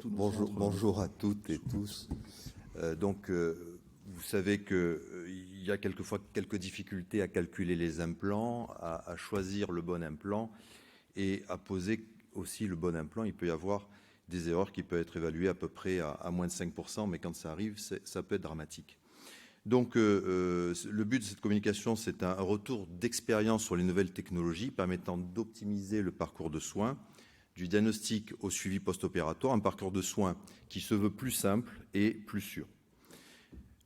tout le Bonjour, centre. bonjour à toutes et tous. Vous savez qu'il y a quelquefois quelques difficultés à calculer les implants, à choisir le bon implant et à poser aussi le bon implant. Il peut y avoir des erreurs qui peuvent être évaluées à peu près à moins de 5%, mais quand ça arrive, ça peut être dramatique. Le but de cette communication, c'est un retour d'expérience sur les nouvelles technologies permettant d'optimiser le parcours de soins, du diagnostic au suivi post-opératoire, un parcours de soins qui se veut plus simple et plus sûr.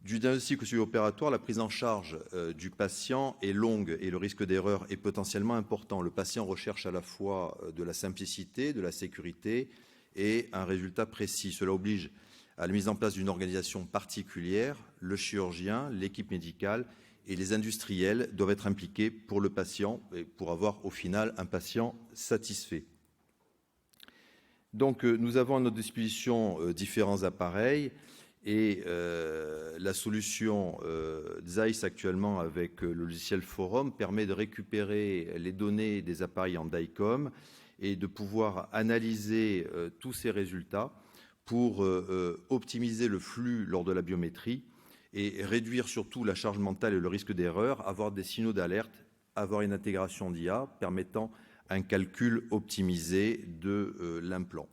Du diagnostic au suivi opératoire, la prise en charge du patient est longue et le risque d'erreur est potentiellement important. Le patient recherche à la fois de la simplicité, de la sécurité et un résultat précis. Cela oblige à la mise en place d'une organisation particulière. Le chirurgien, l'équipe médicale et les industriels doivent être impliqués pour le patient et pour avoir au final un patient satisfait. Nous avons à notre disposition différents appareils et la solution Zeiss actuellement avec le logiciel Forum permet de récupérer les données des appareils en DICOM et de pouvoir analyser tous ces résultats pour optimiser le flux lors de la biométrie et réduire surtout la charge mentale et le risque d'erreur, avoir des signaux d'alerte, avoir une intégration d'IA permettant un calcul optimisé de l'implant.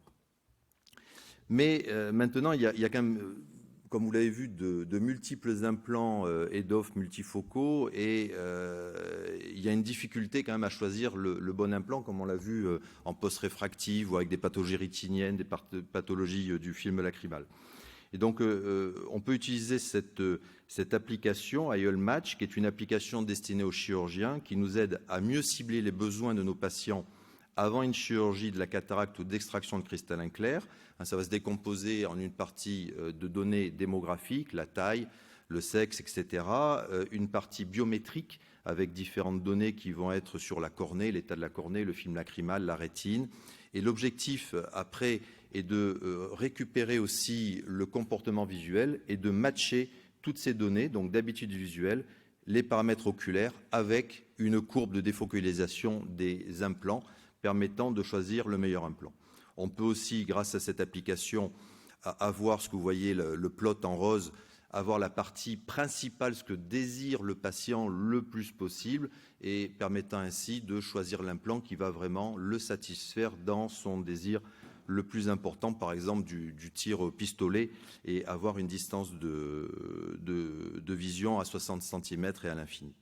Mais maintenant, il y a quand même, comme vous l'avez vu, de multiples implants EDOF multifocaux et il y a une difficulté quand même à choisir le bon implant, comme on l'a vu en post-réfractive ou avec des pathologies rétiniennes, des pathologies du film lacrymal. Et donc, on peut utiliser cette application IOL Match, qui est une application destinée aux chirurgiens, qui nous aide à mieux cibler les besoins de nos patients avant une chirurgie de la cataracte ou d'extraction de cristallin clair. Ça va se décomposer en une partie de données démographiques, la taille, le sexe, etc. Une partie biométrique avec différentes données qui vont être sur la cornée, l'état de la cornée, le film lacrymal, la rétine. Et l'objectif, après, est de récupérer aussi le comportement visuel et de matcher toutes ces données, donc d'habitude visuelle, les paramètres oculaires, avec une courbe de défocalisation des implants permettant de choisir le meilleur implant. On peut aussi, grâce à cette application, avoir ce que vous voyez, le plot en rose, avoir la partie principale, ce que désire le patient le plus possible, et permettant ainsi de choisir l'implant qui va vraiment le satisfaire dans son désir le plus important, par exemple du tir au pistolet, et avoir une distance de vision à 60 cm et à l'infini.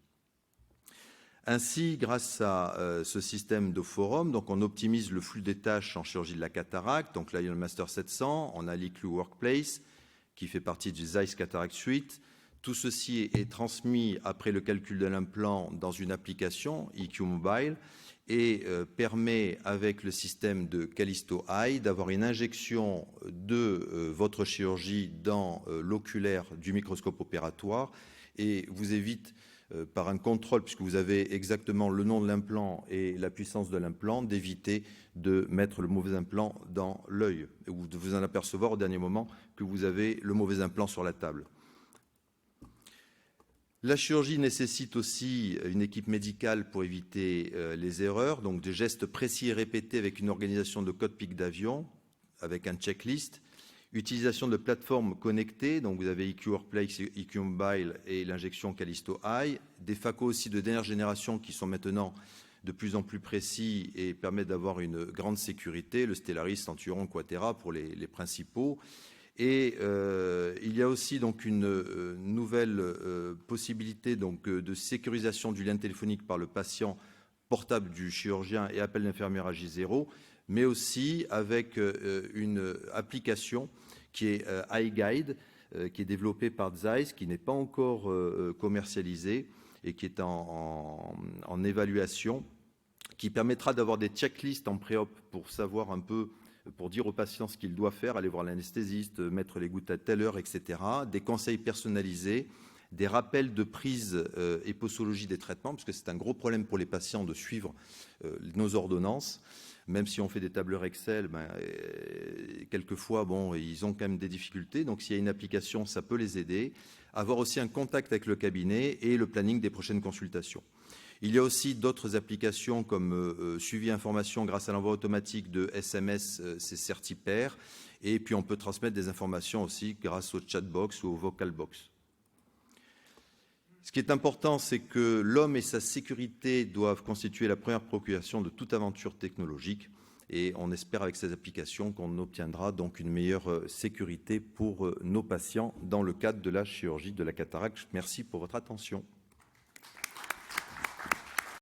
Ainsi, grâce à ce système de forum, donc on optimise le flux des tâches en chirurgie de la cataracte, donc là il y a le Master 700, on a l'IQ Workplace, qui fait partie du Zeiss Cataract Suite. Tout ceci est transmis après le calcul de l'implant dans une application, IQ Mobile, et permet, avec le système de Callisto Eye, d'avoir une injection de votre chirurgie dans l'oculaire du microscope opératoire et vous évite, par un contrôle, puisque vous avez exactement le nom de l'implant et la puissance de l'implant, d'éviter de mettre le mauvais implant dans l'œil ou de vous en apercevoir au dernier moment que vous avez le mauvais implant sur la table. La chirurgie nécessite aussi une équipe médicale pour éviter les erreurs, donc des gestes précis et répétés avec une organisation de code pic d'avion, avec un checklist, utilisation de plateformes connectées, donc vous avez IQ Workplace, IQ Mobile et l'injection Callisto Eye, des facos aussi de dernière génération qui sont maintenant de plus en plus précis et permettent d'avoir une grande sécurité, le Stellaris, Centuron, Quatera pour les principaux. Et il y a aussi donc une nouvelle possibilité donc, de sécurisation du lien téléphonique par le patient portable du chirurgien et appel d'infirmière à J0, mais aussi avec une application qui est iGuide, qui est développée par Zeiss, qui n'est pas encore commercialisée et qui est en évaluation, qui permettra d'avoir des checklists en pré-op pour savoir un peu, pour dire au patient ce qu'il doit faire, aller voir l'anesthésiste, mettre les gouttes à telle heure, etc. Des conseils personnalisés, des rappels de prise et posologie des traitements, parce que c'est un gros problème pour les patients de suivre nos ordonnances. Même si on fait des tableurs Excel, quelquefois, ils ont quand même des difficultés. Donc, s'il y a une application, ça peut les aider. Avoir aussi un contact avec le cabinet et le planning des prochaines consultations. Il y a aussi d'autres applications comme suivi information grâce à l'envoi automatique de SMS, c'est Certipair. Et puis, on peut transmettre des informations aussi grâce au chatbox ou au vocalbox. Ce qui est important, c'est que l'homme et sa sécurité doivent constituer la première préoccupation de toute aventure technologique. Et on espère avec ces applications qu'on obtiendra donc une meilleure sécurité pour nos patients dans le cadre de la chirurgie de la cataracte. Merci pour votre attention.